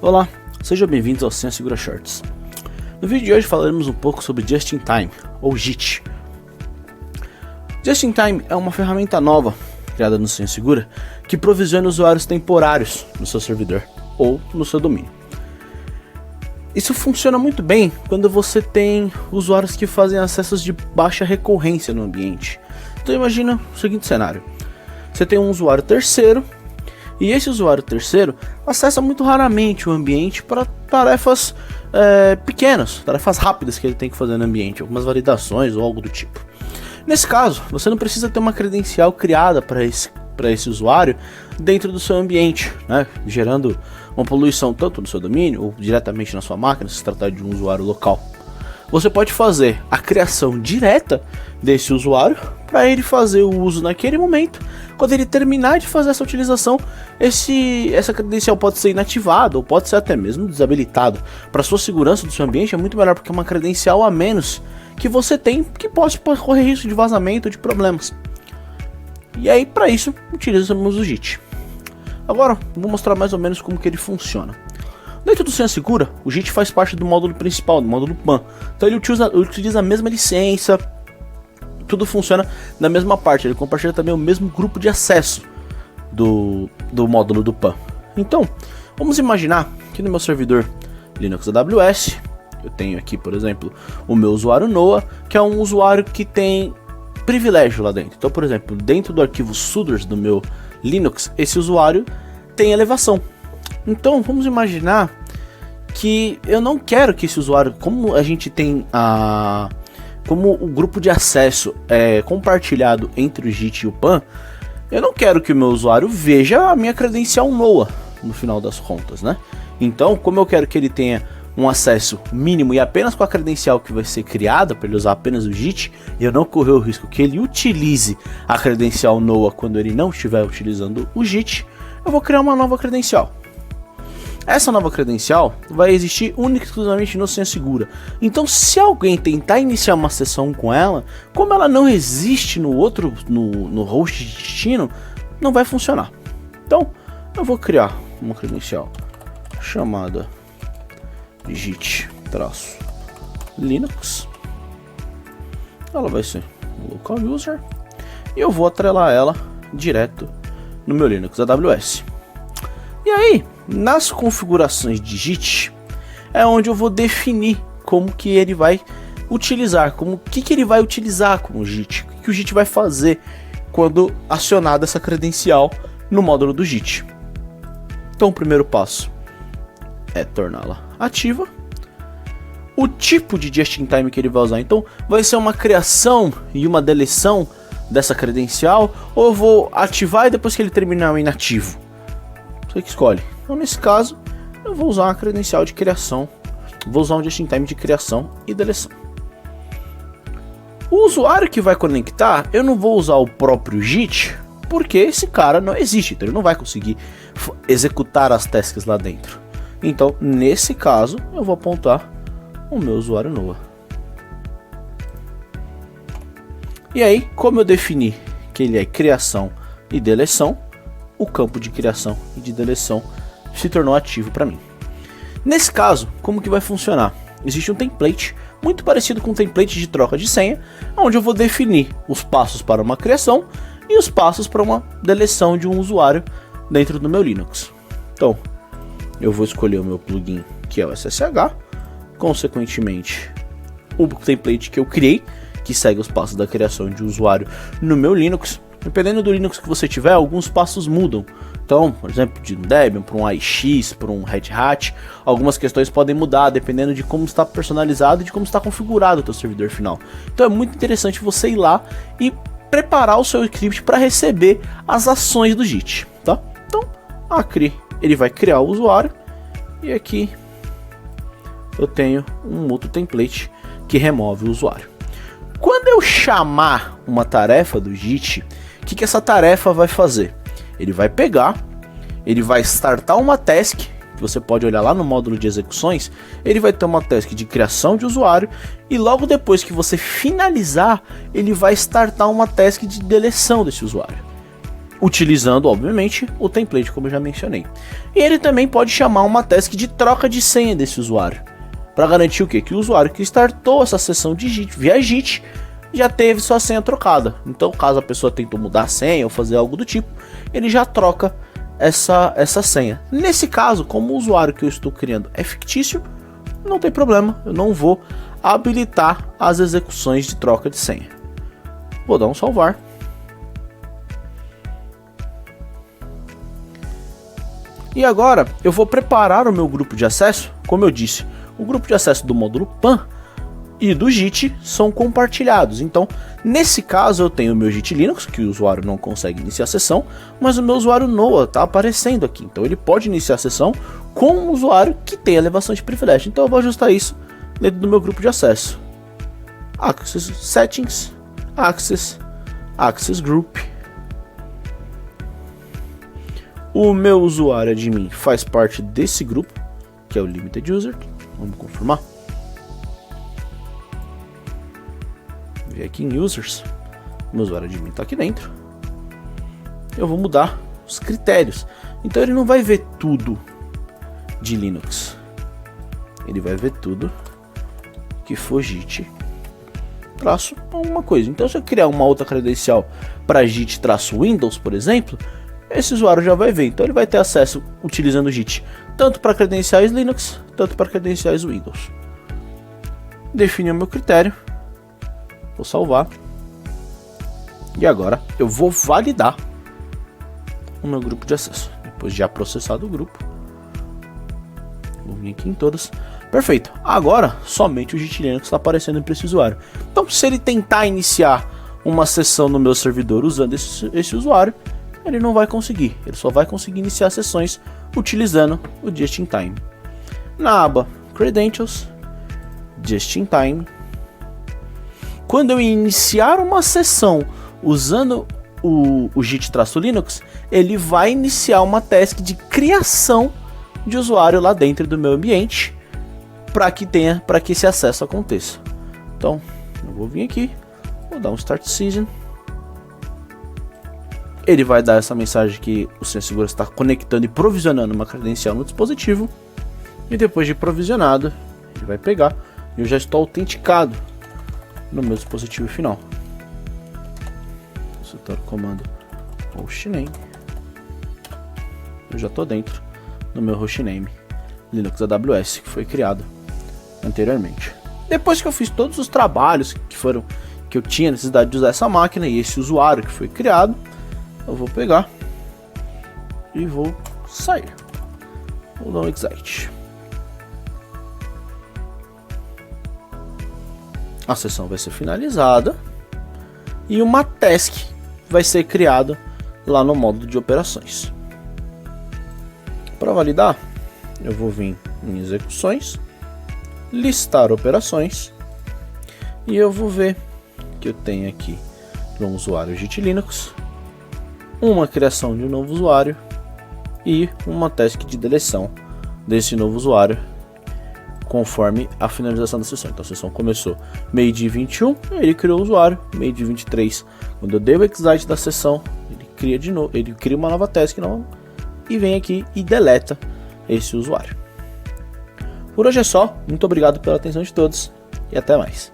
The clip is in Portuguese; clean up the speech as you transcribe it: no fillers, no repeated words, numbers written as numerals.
Olá, sejam bem-vindos ao Senha Segura Shorts. No vídeo de hoje falaremos um pouco sobre Just in Time, ou JIT. Just in Time é uma ferramenta nova criada no Senha Segura que provisiona usuários temporários no seu servidor ou no seu domínio. Isso funciona muito bem quando você tem usuários que fazem acessos de baixa recorrência no ambiente. Então imagina o seguinte cenário: você tem um usuário terceiro e esse usuário terceiro acessa muito raramente o ambiente para tarefas pequenas, tarefas rápidas que ele tem que fazer no ambiente, algumas validações ou algo do tipo. Nesse caso, você não precisa ter uma credencial criada para esse usuário dentro do seu ambiente, né, gerando uma poluição tanto no seu domínio ou diretamente na sua máquina, se tratar de um usuário local. Você pode fazer a criação direta desse usuário para ele fazer o uso naquele momento. Quando ele terminar de fazer essa utilização, essa credencial pode ser inativada ou pode ser até mesmo desabilitada. Para sua segurança do seu ambiente é muito melhor, porque é uma credencial a menos que você tem, que pode correr risco de vazamento ou de problemas. E aí, para isso, utilizamos o JIT. Agora, vou mostrar mais ou menos como que ele funciona. Dentro do Senha Segura, o JIT faz parte do módulo principal, do módulo PAN. Então ele utiliza a mesma licença, tudo funciona na mesma parte. Ele compartilha também o mesmo grupo de acesso do módulo do PAN. Então, vamos imaginar que no meu servidor Linux AWS, eu tenho aqui, por exemplo, o meu usuário Noah, que é um usuário que tem privilégio lá dentro. Então, por exemplo, dentro do arquivo sudoers do meu Linux, esse usuário tem elevação. Então, vamos imaginar que eu não quero que esse usuário, como a gente tem como o grupo de acesso é compartilhado entre o JIT e o PAN, eu não quero que o meu usuário veja a minha credencial Noah no final das contas, né? Então, como eu quero que ele tenha um acesso mínimo e apenas com a credencial que vai ser criada para ele usar apenas o JIT, e eu não correr o risco que ele utilize a credencial Noah quando ele não estiver utilizando o JIT, eu vou criar uma nova credencial. Essa nova credencial vai existir única e exclusivamente no Senha Segura. Então, se alguém tentar iniciar uma sessão com ela, como ela não existe no host de destino, não vai funcionar. Então, eu vou criar uma credencial chamada JIT-Linux. Ela vai ser o local user e eu vou atrelar ela direto no meu Linux AWS. E aí, nas configurações de JIT, é onde eu vou definir como que ele vai utilizar, o que ele vai utilizar com o JIT, o que o JIT vai fazer quando acionada essa credencial no módulo do JIT. Então o primeiro passo é torná-la ativa. O tipo de Just in Time que ele vai usar, então, vai ser uma criação e uma deleção dessa credencial, ou eu vou ativar e depois que ele terminar o inativo? Você que escolhe. Então, nesse caso, eu vou usar uma credencial de criação, vou usar um Just in Time de criação e deleção. O usuário que vai conectar, eu não vou usar o próprio JIT, porque esse cara não existe, então ele não vai conseguir executar as tasks lá dentro. Então, nesse caso, eu vou apontar o meu usuário Noah. E aí, como eu defini que ele é criação e deleção, o campo de criação e de deleção se tornou ativo para mim. Nesse caso, como que vai funcionar? Existe um template muito parecido com um template de troca de senha, onde eu vou definir os passos para uma criação e os passos para uma deleção de um usuário dentro do meu Linux. Então, eu vou escolher o meu plugin, que é o SSH, consequentemente o template que eu criei, que segue os passos da criação de usuário no meu Linux. Dependendo do Linux que você tiver, alguns passos mudam. Então, por exemplo, de um Debian para um AIX, para um Red Hat, algumas questões podem mudar dependendo de como está personalizado e de como está configurado o teu servidor final. Então é muito interessante você ir lá e preparar o seu script para receber as ações do JIT, tá? Então, ele vai criar o usuário e aqui eu tenho um outro template que remove o usuário. Quando eu chamar uma tarefa do JIT, o que essa tarefa vai fazer? Ele vai pegar, ele vai startar uma task que você pode olhar lá no módulo de execuções, ele vai ter uma task de criação de usuário e logo depois que você finalizar, ele vai startar uma task de deleção desse usuário, utilizando, obviamente, o template, como eu já mencionei. E ele também pode chamar uma task de troca de senha desse usuário, para garantir o quê? Que o usuário que startou essa sessão de JIT via JIT já teve sua senha trocada. Então, caso a pessoa tentou mudar a senha ou fazer algo do tipo, ele já troca essa senha. Nesse caso, como o usuário que eu estou criando é fictício, não tem problema, eu não vou habilitar as execuções de troca de senha. Vou dar um salvar. E agora eu vou preparar o meu grupo de acesso. Como eu disse, o grupo de acesso do módulo PAN e do JIT são compartilhados. Então, nesse caso, eu tenho o meu JIT Linux, que o usuário não consegue iniciar a sessão, mas o meu usuário NOAA está aparecendo aqui. Então, ele pode iniciar a sessão com um usuário que tem elevação de privilégio. Então, eu vou ajustar isso dentro do meu grupo de acesso. Access Settings, Access Group. O meu usuário admin faz parte desse grupo, que é o Limited User. Vamos confirmar. Ver aqui em Users. Meu usuário admin está aqui dentro. Eu vou mudar os critérios. Então ele não vai ver tudo de Linux. Ele vai ver tudo que for JIT traço alguma coisa. Então se eu criar uma outra credencial para JIT traço Windows, por exemplo, esse usuário já vai ver. Então ele vai ter acesso utilizando o JIT tanto para credenciais Linux, tanto para credenciais Windows. Defini o meu critério. Vou salvar. E agora eu vou validar o meu grupo de acesso. Depois de já processado o grupo, vou vir aqui em todas. Perfeito. Agora somente o JIT Linux está aparecendo para esse usuário. Então se ele tentar iniciar uma sessão no meu servidor usando esse usuário, ele não vai conseguir. Ele só vai conseguir iniciar sessões utilizando o Just in Time. Na aba Credentials, Just in Time, quando eu iniciar uma sessão usando o JIT-Linux, ele vai iniciar uma task de criação de usuário lá dentro do meu ambiente para que esse acesso aconteça. Então, eu vou vir aqui, vou dar um Start Season. Ele vai dar essa mensagem que o Senha Segura está conectando e provisionando uma credencial no dispositivo. E depois de provisionado, ele vai pegar e eu já estou autenticado no meu dispositivo final. Vou soltar o comando hostname. Eu já estou dentro do meu hostname Linux AWS que foi criado anteriormente. Depois que eu fiz todos os trabalhos que eu tinha necessidade de usar essa máquina e esse usuário que foi criado, eu vou pegar e vou sair. Vou dar um exit. A sessão vai ser finalizada e uma task vai ser criada lá no módulo de operações. Para validar, eu vou vir em execuções, listar operações e eu vou ver que eu tenho aqui um usuário JIT Linux, uma criação de um novo usuário e uma task de deleção desse novo usuário conforme a finalização da sessão. Então a sessão começou meio-dia 21, ele criou o usuário, meio-dia 23, quando eu dei o exit da sessão, ele cria de novo, ele cria uma nova task nova e vem aqui e deleta esse usuário. Por hoje é só, muito obrigado pela atenção de todos e até mais.